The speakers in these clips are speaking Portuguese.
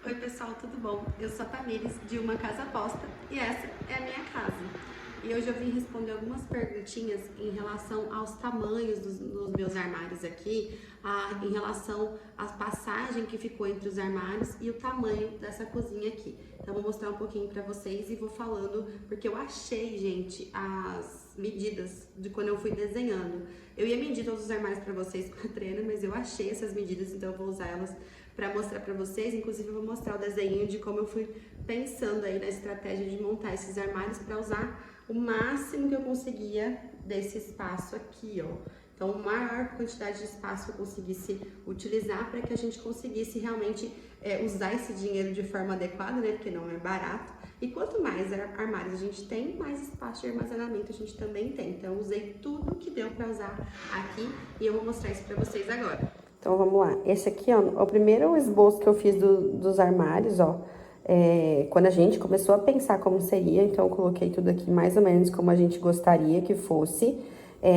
Oi pessoal, tudo bom? Eu sou a Tamires de Uma Casa Aposta e essa é a minha casa. E hoje eu vim responder algumas perguntinhas em relação aos tamanhos dos meus armários aqui, em relação à passagem que ficou entre os armários e o tamanho dessa cozinha aqui. Então vou mostrar um pouquinho pra vocês e vou falando, porque eu achei, gente, as medidas de quando eu fui desenhando. Eu ia medir todos os armários pra vocês com a treina, mas eu achei essas medidas, então eu vou usar elas para mostrar para vocês. Inclusive eu vou mostrar o desenho de como eu fui pensando aí na estratégia de montar esses armários para usar o máximo que eu conseguia desse espaço aqui, ó. Então, a maior quantidade de espaço que eu conseguisse utilizar para que a gente conseguisse realmente usar esse dinheiro de forma adequada, né? Porque não é barato. E quanto mais armários a gente tem, mais espaço de armazenamento a gente também tem. Então, eu usei tudo que deu para usar aqui e eu vou mostrar isso para vocês agora. Então, vamos lá. Esse aqui, ó, é o primeiro esboço que eu fiz dos armários, ó. Quando a gente começou a pensar como seria, então eu coloquei tudo aqui mais ou menos como a gente gostaria que fosse.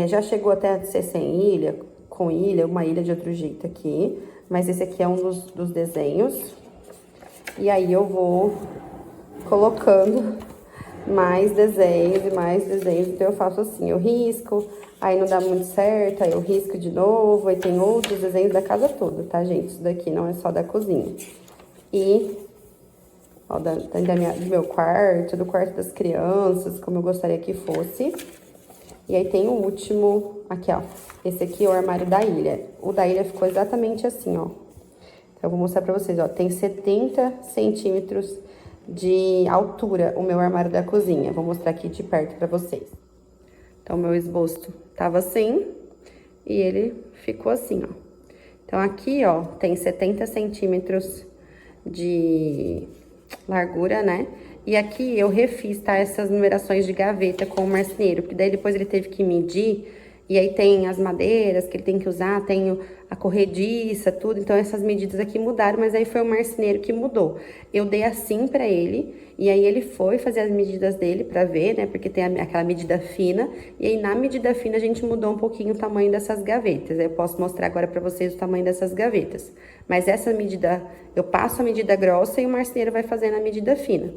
Já chegou até a ser sem ilha, com ilha, uma ilha de outro jeito aqui. Mas esse aqui é um dos desenhos. E aí eu vou colocando mais desenhos e mais desenhos. Então eu faço assim, eu risco, aí não dá muito certo, aí eu risco de novo, aí tem outros desenhos da casa toda, tá, gente? Isso daqui não é só da cozinha. E, ó, do meu quarto, do quarto das crianças, como eu gostaria que fosse. E aí tem o último, aqui, ó. Esse aqui é o armário da ilha. O da ilha ficou exatamente assim, ó. Então eu vou mostrar pra vocês, ó. Tem 70 centímetros de altura o meu armário da cozinha. Vou mostrar aqui de perto pra vocês. Então, meu esboço tava assim e ele ficou assim, ó. Então, aqui, ó, tem 70 centímetros de largura, né? E aqui eu refiz, tá? Essas numerações de gaveta com o marceneiro, porque daí depois ele teve que medir. E aí tem as madeiras que ele tem que usar, tem a corrediça, tudo. Então, essas medidas aqui mudaram, mas aí foi o marceneiro que mudou. Eu dei assim pra ele, e aí ele foi fazer as medidas dele pra ver, né? Porque tem aquela medida fina. E aí, na medida fina, a gente mudou um pouquinho o tamanho dessas gavetas. Eu posso mostrar agora pra vocês o tamanho dessas gavetas. Mas essa medida, eu passo a medida grossa e o marceneiro vai fazendo a medida fina.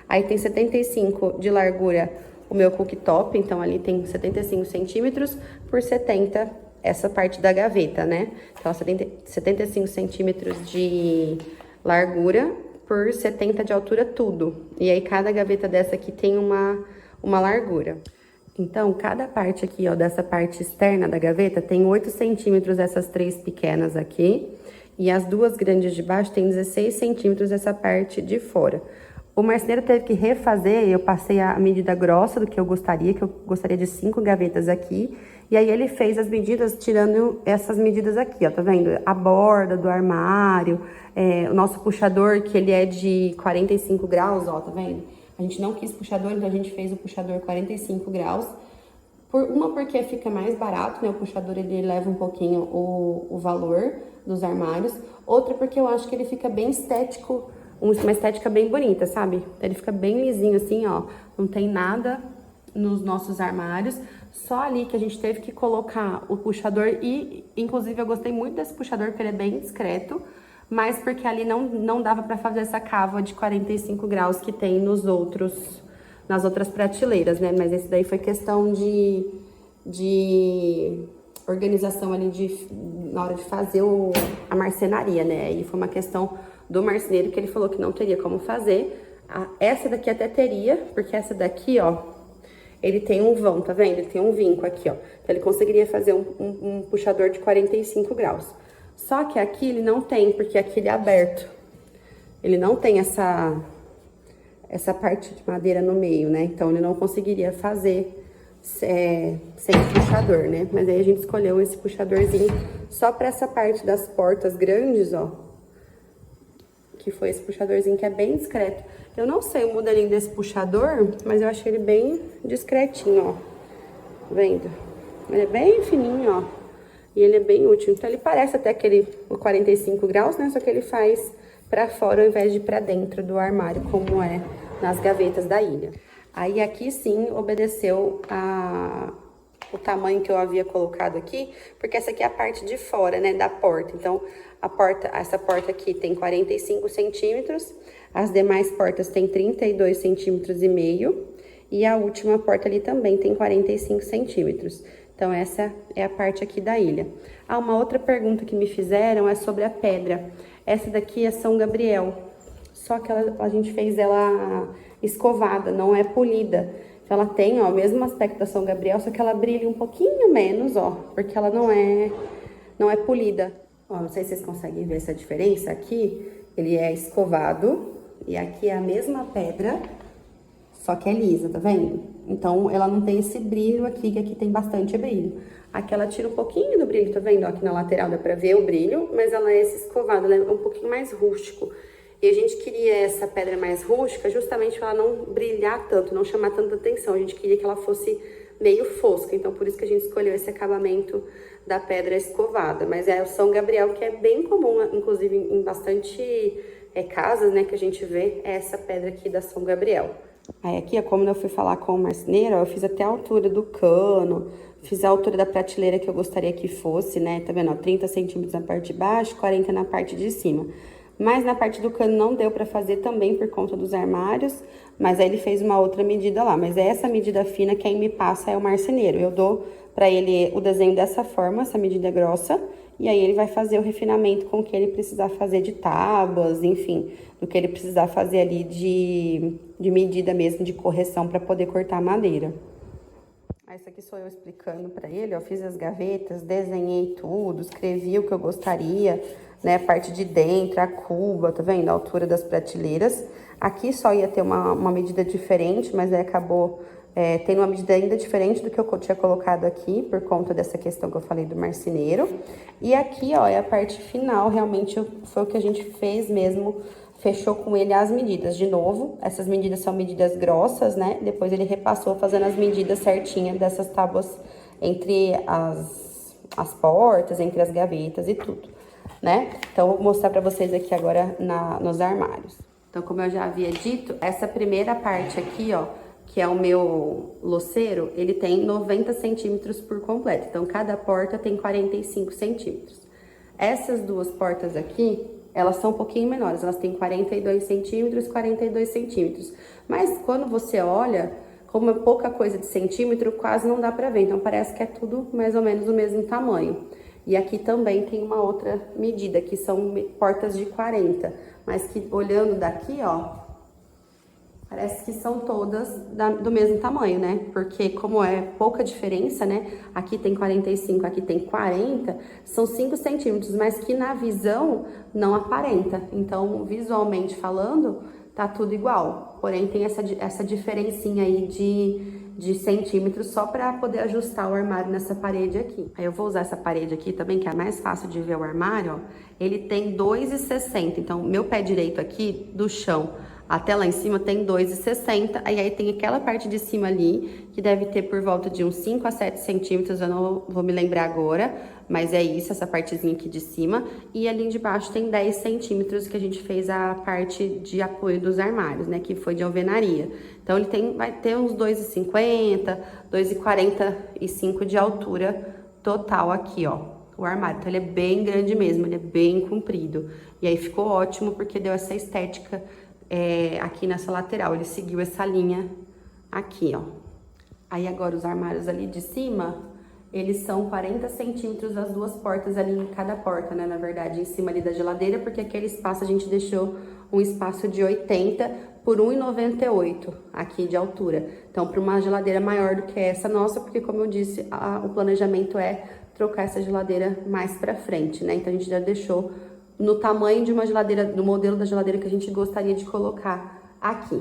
Aí tem 75 de largura o meu cooktop, então ali tem 75 centímetros por 70, essa parte da gaveta, né? Então, 75 centímetros de largura por 70 de altura tudo. E aí, cada gaveta dessa aqui tem uma largura. Então, cada parte aqui, ó, dessa parte externa da gaveta tem 8 centímetros essas três pequenas aqui. E as duas grandes de baixo tem 16 centímetros essa parte de fora. O marceneiro teve que refazer, eu passei a medida grossa do que eu gostaria de 5 gavetas aqui. E aí ele fez as medidas, tirando essas medidas aqui, ó, tá vendo? A borda do armário, o nosso puxador, que ele é de 45 graus, ó, tá vendo? A gente não quis puxador, então a gente fez o puxador 45 graus. Porque fica mais barato, né? O puxador, ele leva um pouquinho o valor dos armários. Outra, porque eu acho que ele fica bem estético, uma estética bem bonita, sabe? Ele fica bem lisinho assim, ó. Não tem nada nos nossos armários. Só ali que a gente teve que colocar o puxador e, inclusive, eu gostei muito desse puxador, porque ele é bem discreto. Mas porque ali não dava pra fazer essa cava de 45 graus que tem nas outras prateleiras, né? Mas esse daí foi questão de organização ali na hora de fazer a marcenaria, né? E foi uma questão do marceneiro que ele falou que não teria como fazer. Essa daqui até teria, porque essa daqui, ó, ele tem um vão, tá vendo? Ele tem um vinco aqui, ó. Então, ele conseguiria fazer um puxador de 45 graus. Só que aqui ele não tem, porque aqui ele é aberto. Ele não tem essa parte de madeira no meio, né? Então, ele não conseguiria fazer sem puxador, né? Mas aí a gente escolheu esse puxadorzinho só pra essa parte das portas grandes, ó. Que foi esse puxadorzinho que é bem discreto. Eu não sei o modelinho desse puxador, mas eu achei ele bem discretinho, ó. Vendo? Ele é bem fininho, ó. E ele é bem útil. Então, ele parece até o 45 graus, né? Só que ele faz pra fora ao invés de pra dentro do armário, como é nas gavetas da ilha. Aí, aqui sim, obedeceu o tamanho que eu havia colocado aqui, porque essa aqui é a parte de fora, né, da porta. Então, essa porta aqui tem 45 centímetros, as demais portas tem 32 centímetros e meio, e a última porta ali também tem 45 centímetros. Então, essa é a parte aqui da ilha. Ah, uma outra pergunta que me fizeram é sobre a pedra. Essa daqui é São Gabriel, só que a gente fez ela escovada, não é polida. Então, ela tem, ó, o mesmo aspecto da São Gabriel, só que ela brilha um pouquinho menos, ó, porque ela não é polida. Ó, não sei se vocês conseguem ver essa diferença. Aqui, ele é escovado, e aqui é a mesma pedra, só que é lisa, tá vendo? Então, ela não tem esse brilho aqui, que aqui tem bastante brilho. Aqui ela tira um pouquinho do brilho, tá vendo? Aqui na lateral dá pra ver o brilho, mas ela é esse escovado, ela é um pouquinho mais rústico. E a gente queria essa pedra mais rústica justamente para ela não brilhar tanto, não chamar tanta atenção. A gente queria que ela fosse meio fosca, então por isso que a gente escolheu esse acabamento da pedra escovada. Mas é o São Gabriel, que é bem comum, inclusive em bastante casas, né, que a gente vê, é essa pedra aqui da São Gabriel. Aí aqui, como eu fui falar com o marceneiro, eu fiz até a altura do cano, fiz a altura da prateleira que eu gostaria que fosse, né, tá vendo, ó, 30 centímetros na parte de baixo, 40 na parte de cima. Mas na parte do cano não deu pra fazer também por conta dos armários, mas aí ele fez uma outra medida lá. Mas é essa medida fina, quem me passa é o marceneiro. Eu dou pra ele o desenho dessa forma, essa medida grossa, e aí ele vai fazer o refinamento com o que ele precisar fazer de tábuas, enfim, do que ele precisar fazer ali de medida mesmo, de correção pra poder cortar a madeira. Essa aqui sou eu explicando pra ele, ó, fiz as gavetas, desenhei tudo, escrevi o que eu gostaria, né, a parte de dentro, a cuba, tá vendo? A altura das prateleiras. Aqui só ia ter uma medida diferente, mas aí acabou tendo uma medida ainda diferente do que eu tinha colocado aqui, por conta dessa questão que eu falei do marceneiro. E aqui, ó, é a parte final, realmente foi o que a gente fez mesmo, fechou com ele as medidas. De novo, essas medidas são medidas grossas, né? Depois ele repassou fazendo as medidas certinhas dessas tábuas entre as portas, entre as gavetas e tudo, né? Então, vou mostrar pra vocês aqui agora nos armários. Então, como eu já havia dito, essa primeira parte aqui, ó, que é o meu louceiro, ele tem 90 centímetros por completo. Então, cada porta tem 45 centímetros. Essas duas portas aqui, elas são um pouquinho menores, elas têm 42 centímetros, 42 centímetros. Mas quando você olha, como é pouca coisa de centímetro, quase não dá pra ver. Então, parece que é tudo mais ou menos do mesmo tamanho. E aqui também tem uma outra medida, que são portas de 40. Mas que olhando daqui, ó, parece que são todas do mesmo tamanho, né? Porque como é pouca diferença, né? Aqui tem 45, aqui tem 40, são 5 centímetros, mas que na visão não aparenta. Então, visualmente falando, tá tudo igual. Porém, tem essa diferencinha aí de centímetros só para poder ajustar o armário nessa parede aqui. Aí eu vou usar essa parede aqui também, que é mais fácil de ver o armário, ó. Ele tem 2,60, então meu pé direito aqui do chão até lá em cima tem 2,60, aí tem aquela parte de cima ali, que deve ter por volta de uns 5 a 7 centímetros, eu não vou me lembrar agora, mas é isso, essa partezinha aqui de cima, e ali de baixo tem 10 centímetros, que a gente fez a parte de apoio dos armários, né, que foi de alvenaria. Então, ele vai ter uns 2,50, 2,45 de altura total aqui, ó, o armário. Então, ele é bem grande mesmo, ele é bem comprido. E aí, ficou ótimo, porque deu essa estética aqui nessa lateral, ele seguiu essa linha aqui, ó. Aí agora os armários ali de cima, eles são 40 centímetros as duas portas ali em cada porta, né, na verdade, em cima ali da geladeira, porque aquele espaço a gente deixou um espaço de 80 por 1,98 aqui de altura. Então, para uma geladeira maior do que essa nossa, porque como eu disse, o planejamento é trocar essa geladeira mais pra frente, né, então a gente já deixou no tamanho de uma geladeira, no modelo da geladeira que a gente gostaria de colocar aqui.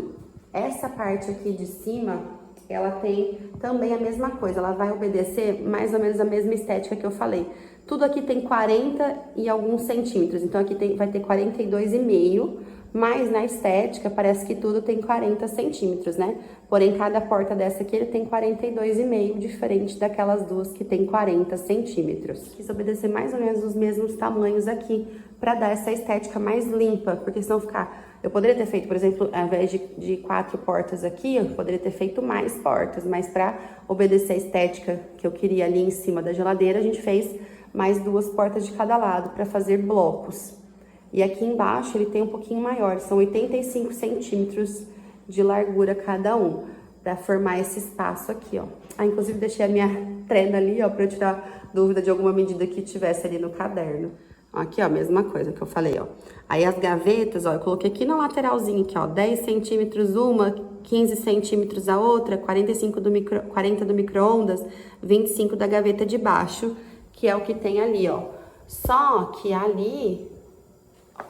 Essa parte aqui de cima, ela tem também a mesma coisa, ela vai obedecer mais ou menos a mesma estética que eu falei. Tudo aqui tem 40 e alguns centímetros, então aqui vai ter 42,5, mas na estética parece que tudo tem 40 centímetros, né? Porém, cada porta dessa aqui ele tem 42,5, diferente daquelas duas que tem 40 centímetros. Quis obedecer mais ou menos os mesmos tamanhos aqui, para dar essa estética mais limpa, porque senão ficar... Eu poderia ter feito, por exemplo, ao invés de 4 portas aqui, eu poderia ter feito mais portas, mas para obedecer a estética que eu queria ali em cima da geladeira, a gente fez mais 2 portas de cada lado para fazer blocos. E aqui embaixo ele tem um pouquinho maior, são 85 centímetros de largura cada um, para formar esse espaço aqui, ó. Ah, inclusive deixei a minha trena ali, ó, para eu tirar dúvida de alguma medida que tivesse ali no caderno. Aqui, ó, mesma coisa que eu falei, ó. Aí as gavetas, ó, eu coloquei aqui na lateralzinha, aqui, ó, 10 centímetros uma, 15 centímetros a outra, 40 do micro-ondas, 25 da gaveta de baixo, que é o que tem ali, ó. Só que ali,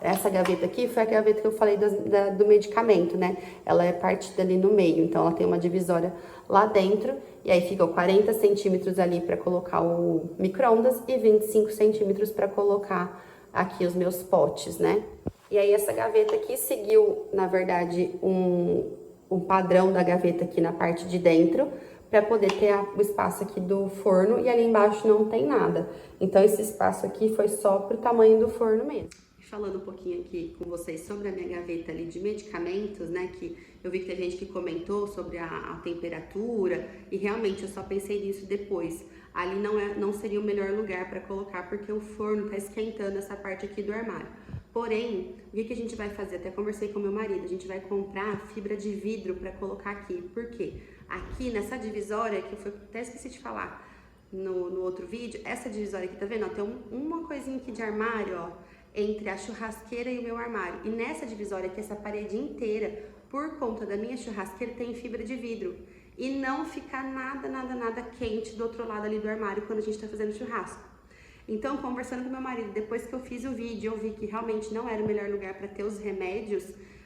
essa gaveta aqui foi a gaveta que eu falei do medicamento, né? Ela é partida ali no meio, então ela tem uma divisória lá dentro, e aí ficam 40 centímetros ali para colocar o micro-ondas e 25 centímetros para colocar aqui os meus potes, né? E aí essa gaveta aqui seguiu, na verdade, um padrão da gaveta aqui na parte de dentro, para poder ter o espaço aqui do forno, e ali embaixo não tem nada. Então esse espaço aqui foi só pro tamanho do forno mesmo. Falando um pouquinho aqui com vocês sobre a minha gaveta ali de medicamentos, né, que eu vi que tem gente que comentou sobre a temperatura, e realmente eu só pensei nisso depois. Ali não seria o melhor lugar para colocar, porque o forno tá esquentando essa parte aqui do armário. Porém, o que a gente vai fazer? Até conversei com meu marido, a gente vai comprar fibra de vidro para colocar aqui. Por quê? Aqui nessa divisória, que eu até esqueci de falar no outro vídeo, essa divisória aqui, tá vendo? Ó, tem uma coisinha aqui de armário, ó, entre a churrasqueira e o meu armário. E nessa divisória aqui, essa parede inteira, por conta da minha churrasqueira, tem fibra de vidro. E não fica nada quente do outro lado ali do armário quando a gente tá fazendo churrasco. Então, conversando com meu marido, depois que eu fiz o vídeo, eu vi que realmente não era o melhor lugar para ter os remédios,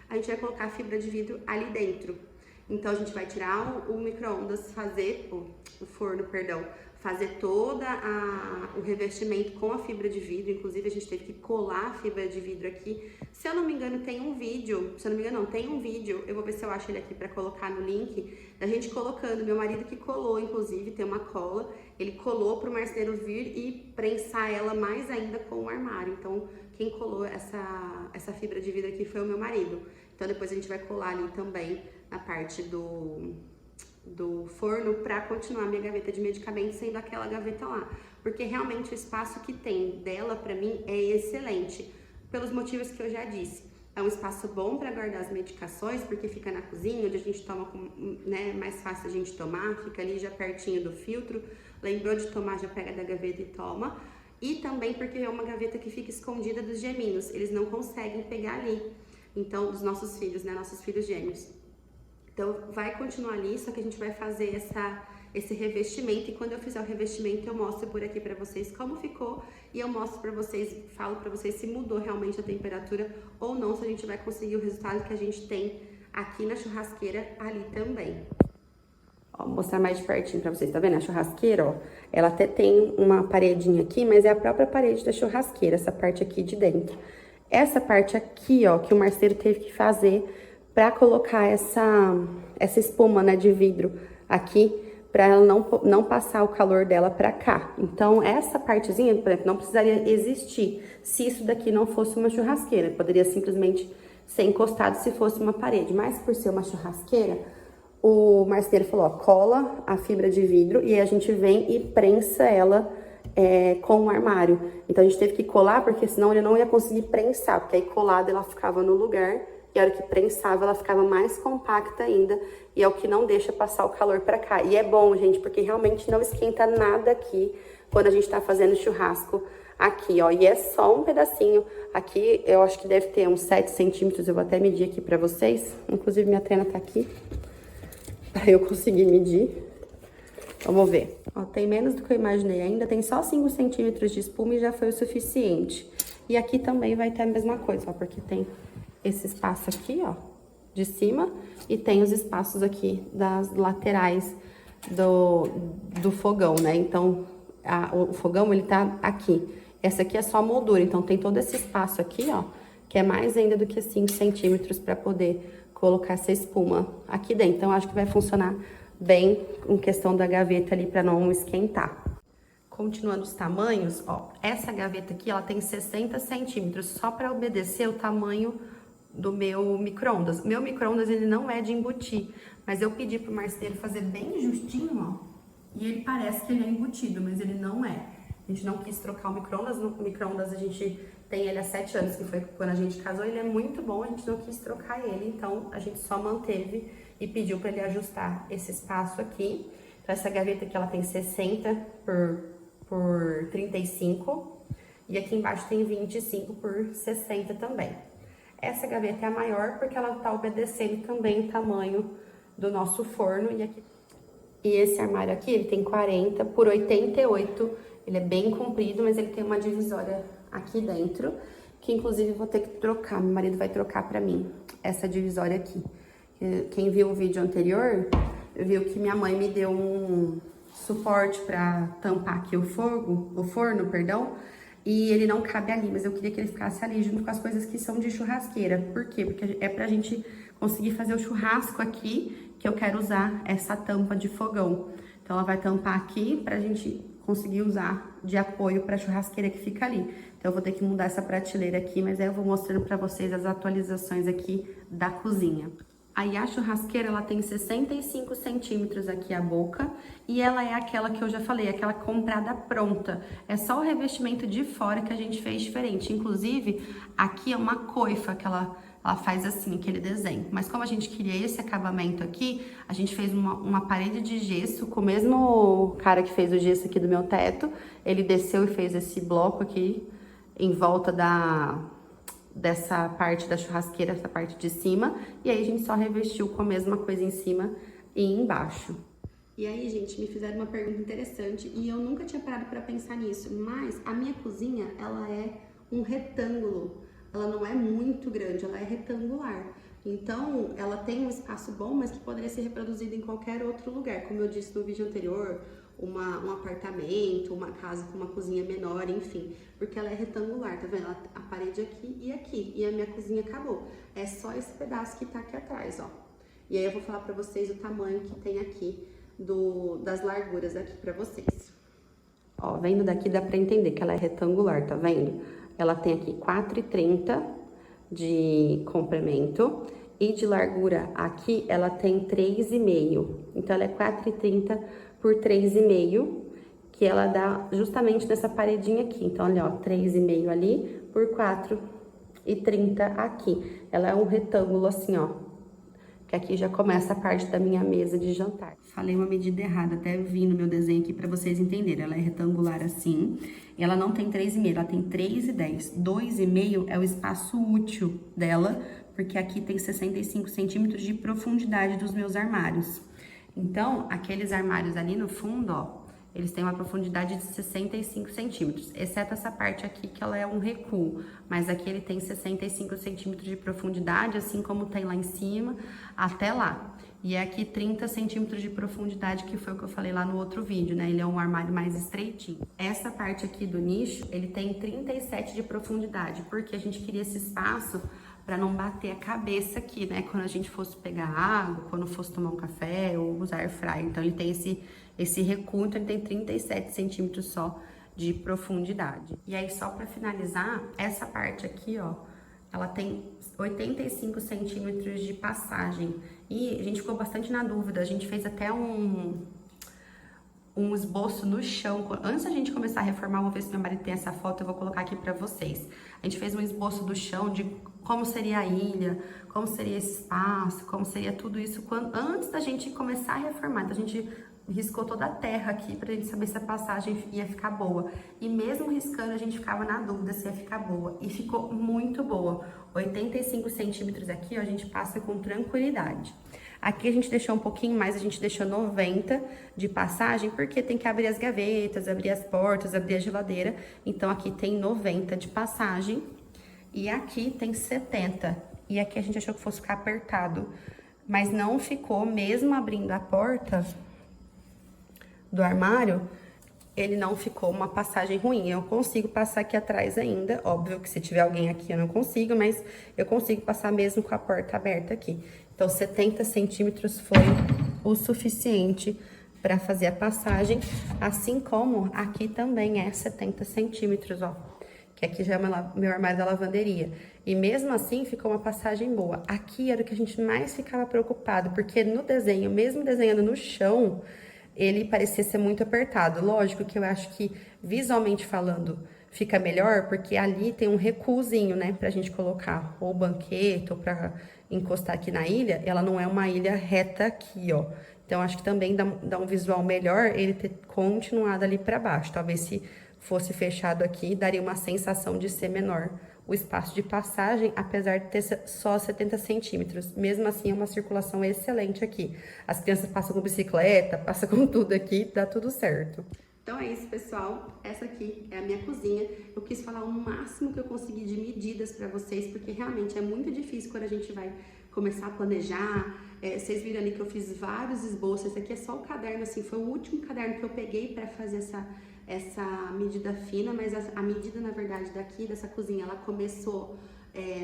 a gente vai colocar a fibra de vidro ali dentro. Então, a gente vai tirar o micro-ondas, fazer o forno, perdão, fazer todo o revestimento com a fibra de vidro. Inclusive, a gente teve que colar a fibra de vidro aqui. Se eu não me engano, tem um vídeo, eu vou ver se eu acho ele aqui para colocar no link, da gente colocando, meu marido que colou, inclusive, tem uma cola, ele colou para o marceneiro vir e prensar ela mais ainda com o armário. Então, quem colou essa fibra de vidro aqui foi o meu marido. Então, depois a gente vai colar ali também na parte do forno para continuar minha gaveta de medicamentos sendo aquela gaveta lá, porque realmente o espaço que tem dela para mim é excelente, pelos motivos que eu já disse. É um espaço bom para guardar as medicações, porque fica na cozinha, onde a gente toma, né, mais fácil a gente tomar, fica ali já pertinho do filtro, lembrou de tomar, já pega da gaveta e toma. E também porque é uma gaveta que fica escondida dos geminhos, eles não conseguem pegar ali, então, dos nossos filhos, né, nossos filhos gêmeos. Então, vai continuar ali, só que a gente vai fazer esse revestimento, e quando eu fizer o revestimento, eu mostro por aqui pra vocês como ficou, e eu mostro pra vocês, falo pra vocês se mudou realmente a temperatura ou não, se a gente vai conseguir o resultado que a gente tem aqui na churrasqueira ali também. Ó, vou mostrar mais de pertinho pra vocês, tá vendo? A churrasqueira, ó, ela até tem uma paredinha aqui, mas é a própria parede da churrasqueira, essa parte aqui de dentro. Essa parte aqui, ó, que o marceneiro teve que fazer para colocar essa espuma, né, de vidro aqui, para ela não passar o calor dela para cá. Então, essa partezinha, por exemplo, não precisaria existir se isso daqui não fosse uma churrasqueira. Poderia simplesmente ser encostado se fosse uma parede. Mas por ser uma churrasqueira, o marceneiro falou, ó, cola a fibra de vidro e a gente vem e prensa ela com o armário. Então, a gente teve que colar, porque senão ele não ia conseguir prensar, porque aí colada ela ficava no lugar, e a hora que prensava, ela ficava mais compacta ainda, e é o que não deixa passar o calor pra cá. E é bom, gente, porque realmente não esquenta nada aqui, quando a gente tá fazendo churrasco aqui, ó. E é só um pedacinho. Aqui, eu acho que deve ter uns 7 centímetros, eu vou até medir aqui pra vocês. Inclusive, minha trena tá aqui, pra eu conseguir medir. Vamos ver. Ó, tem menos do que eu imaginei ainda, tem só 5 centímetros de espuma e já foi o suficiente. E aqui também vai ter a mesma coisa, ó, porque tem esse espaço aqui, ó, de cima, e tem os espaços aqui das laterais do fogão, né? Então, o fogão, ele tá aqui. Essa aqui é só a moldura, então tem todo esse espaço aqui, ó, que é mais ainda do que 5 centímetros para poder colocar essa espuma aqui dentro. Então, acho que vai funcionar bem em questão da gaveta ali para não esquentar. Continuando os tamanhos, ó, essa gaveta aqui, ela tem 60 centímetros, só para obedecer o tamanho do meu micro-ondas. Meu micro-ondas, ele não é de embutir, mas eu pedi pro marceneiro fazer bem justinho, ó, e ele parece que ele é embutido, mas ele não é. A gente não quis trocar o micro-ondas. O micro-ondas a gente tem ele há 7 anos, que foi quando a gente casou. Ele é muito bom, a gente não quis trocar ele, então a gente só manteve e pediu para ele ajustar esse espaço aqui. Então essa gaveta aqui ela tem 60 por 35 e aqui embaixo tem 25 por 60 também. Essa gaveta é a maior porque ela tá obedecendo também o tamanho do nosso forno. E esse armário aqui, ele tem 40 por 88, ele é bem comprido, mas ele tem uma divisória aqui dentro, que inclusive eu vou ter que trocar, meu marido vai trocar pra mim essa divisória aqui. Quem viu o vídeo anterior, viu que minha mãe me deu um suporte pra tampar aqui o forno, perdão, e ele não cabe ali, mas eu queria que ele ficasse ali junto com as coisas que são de churrasqueira. Por quê? Porque é pra gente conseguir fazer o churrasco aqui, que eu quero usar essa tampa de fogão. Então ela vai tampar aqui pra gente conseguir usar de apoio pra churrasqueira que fica ali. Então eu vou ter que mudar essa prateleira aqui, mas aí eu vou mostrando pra vocês as atualizações aqui da cozinha. Aí a churrasqueira, ela tem 65 centímetros aqui a boca, e ela é aquela que eu já falei, aquela comprada pronta. É só o revestimento de fora que a gente fez diferente. Inclusive, aqui é uma coifa que ela faz assim, aquele desenho. Mas como a gente queria esse acabamento aqui, a gente fez uma parede de gesso, com o mesmo cara que fez o gesso aqui do meu teto, ele desceu e fez esse bloco aqui em volta dessa parte da churrasqueira, essa parte de cima, e aí a gente só revestiu com a mesma coisa em cima e embaixo. E aí, gente, me fizeram uma pergunta interessante e eu nunca tinha parado para pensar nisso, mas a minha cozinha, ela é um retângulo, ela não é muito grande, ela é retangular. Então, ela tem um espaço bom, mas que poderia ser reproduzido em qualquer outro lugar, como eu disse no vídeo anterior, um apartamento, uma casa com uma cozinha menor, enfim, porque ela é retangular, tá vendo? A parede aqui, e a minha cozinha acabou. É só esse pedaço que tá aqui atrás, ó. E aí eu vou falar pra vocês o tamanho que tem aqui das larguras aqui pra vocês. Ó, vendo daqui dá pra entender que ela é retangular, tá vendo? Ela tem aqui 4,30 de comprimento e de largura aqui ela tem 3,5. Então ela é 4,30 por 3,5, que ela dá justamente nessa paredinha aqui. Então, olha, ó, 3,5 ali por 4,30 aqui. Ela é um retângulo assim, ó, que aqui já começa a parte da minha mesa de jantar. Falei uma medida errada, até vi no meu desenho aqui pra vocês entenderem. Ela é retangular assim, e ela não tem 3,5, ela tem 3,10. 2,5 é o espaço útil dela, porque aqui tem 65 centímetros de profundidade dos meus armários. Então, aqueles armários ali no fundo, ó, eles têm uma profundidade de 65 centímetros, exceto essa parte aqui que ela é um recuo, mas aqui ele tem 65 centímetros de profundidade, assim como tem lá em cima, até lá. E aqui 30 centímetros de profundidade, que foi o que eu falei lá no outro vídeo, né? Ele é um armário mais estreitinho. Essa parte aqui do nicho, ele tem 37 de profundidade, porque a gente queria esse espaço para não bater a cabeça aqui, né? Quando a gente fosse pegar água, quando fosse tomar um café ou usar air fryer. Então, ele tem esse recuo, então ele tem 37 centímetros só de profundidade. E aí, só para finalizar, essa parte aqui, ó, ela tem 85 centímetros de passagem. E a gente ficou bastante na dúvida, a gente fez até um esboço no chão. Antes da gente começar a reformar, vou ver se meu marido tem essa foto, eu vou colocar aqui pra vocês. A gente fez um esboço do chão de como seria a ilha, como seria esse espaço, como seria tudo isso antes da gente começar a reformar. Então a gente riscou toda a terra aqui pra gente saber se a passagem ia ficar boa. E mesmo riscando, a gente ficava na dúvida se ia ficar boa. E ficou muito boa. 85 centímetros aqui, ó, a gente passa com tranquilidade. Aqui a gente deixou um pouquinho mais, a gente deixou 90 de passagem, porque tem que abrir as gavetas, abrir as portas, abrir a geladeira. Então aqui tem 90 de passagem e aqui tem 70. E aqui a gente achou que fosse ficar apertado, mas não ficou, mesmo abrindo a porta do armário, ele não ficou uma passagem ruim. Eu consigo passar aqui atrás ainda, óbvio que se tiver alguém aqui eu não consigo, mas eu consigo passar mesmo com a porta aberta aqui. Então, 70 centímetros foi o suficiente para fazer a passagem, assim como aqui também é 70 centímetros, ó. Que aqui já é meu armário da lavanderia. E mesmo assim, ficou uma passagem boa. Aqui era o que a gente mais ficava preocupado, porque no desenho, mesmo desenhando no chão, ele parecia ser muito apertado. Lógico que eu acho que, visualmente falando, fica melhor, porque ali tem um recuozinho, né, pra gente colocar ou banqueta ou pra encostar aqui na ilha. Ela não é uma ilha reta aqui, ó. Então, acho que também dá um visual melhor ele ter continuado ali pra baixo. Talvez se fosse fechado aqui, daria uma sensação de ser menor o espaço de passagem, apesar de ter só 70 centímetros. Mesmo assim, é uma circulação excelente aqui. As crianças passam com bicicleta, passam com tudo aqui, dá tudo certo. Então é isso, pessoal. Essa aqui é a minha cozinha. Eu quis falar o máximo que eu consegui de medidas para vocês, porque realmente é muito difícil quando a gente vai começar a planejar. Vocês viram ali que eu fiz vários esboços. Esse aqui é só o caderno, assim, foi o último caderno que eu peguei para fazer essa medida fina, mas a medida, na verdade, daqui, dessa cozinha, ela começou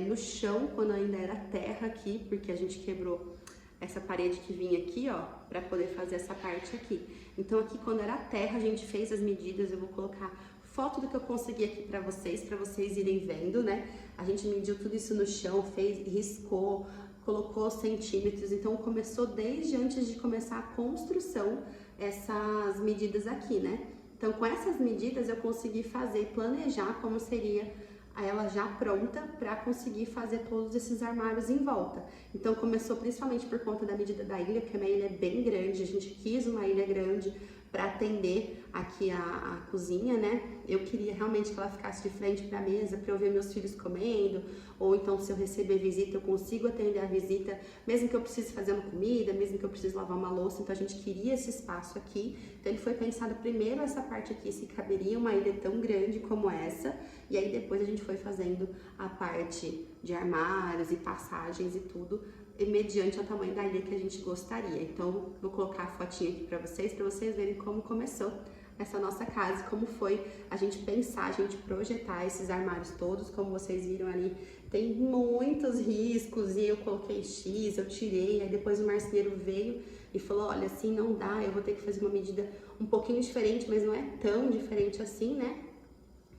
no chão, quando ainda era terra aqui, porque a gente quebrou essa parede que vinha aqui, ó, para poder fazer essa parte aqui. Então aqui, quando era terra, a gente fez as medidas. Eu vou colocar foto do que eu consegui aqui para vocês irem vendo, né? A gente mediu tudo isso no chão, riscou, colocou centímetros. Então começou desde antes de começar a construção, essas medidas aqui, né? Então com essas medidas eu consegui planejar como seria ela já pronta para conseguir fazer todos esses armários em volta. Então começou principalmente por conta da medida da ilha, porque a minha ilha é bem grande, a gente quis uma ilha grande para atender aqui a cozinha, né? Eu queria realmente que ela ficasse de frente para a mesa, para eu ver meus filhos comendo, ou então se eu receber visita, eu consigo atender a visita, mesmo que eu precise fazer uma comida, mesmo que eu precise lavar uma louça. Então a gente queria esse espaço aqui. Então ele foi pensado primeiro essa parte aqui, se caberia uma ilha tão grande como essa, e aí depois a gente foi fazendo a parte de armários e passagens e tudo, mediante o tamanho da ilha que a gente gostaria. Então, vou colocar a fotinha aqui para vocês verem como começou essa nossa casa, como foi a gente pensar, a gente projetar esses armários todos. Como vocês viram ali, tem muitos riscos e eu coloquei X, eu tirei, aí depois o marceneiro veio e falou, olha, assim não dá, eu vou ter que fazer uma medida um pouquinho diferente, mas não é tão diferente assim, né?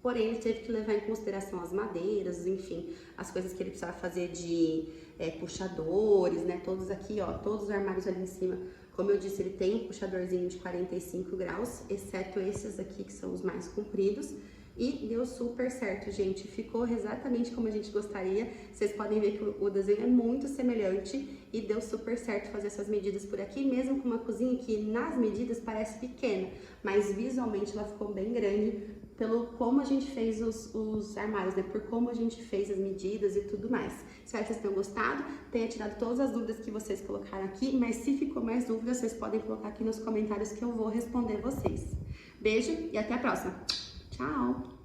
Porém, ele teve que levar em consideração as madeiras, enfim, as coisas que ele precisava fazer de puxadores, né? Todos aqui, ó, todos os armários ali em cima. Como eu disse, ele tem um puxadorzinho de 45 graus, exceto esses aqui que são os mais compridos. E deu super certo, gente. Ficou exatamente como a gente gostaria. Vocês podem ver que o desenho é muito semelhante e deu super certo fazer essas medidas por aqui, mesmo com uma cozinha que nas medidas parece pequena, mas visualmente ela ficou bem grande pelo como a gente fez os armários, né? Por como a gente fez as medidas e tudo mais. Espero que vocês tenham gostado, tenha tirado todas as dúvidas que vocês colocaram aqui, mas se ficou mais dúvidas, vocês podem colocar aqui nos comentários que eu vou responder vocês. Beijo e até a próxima! Tchau!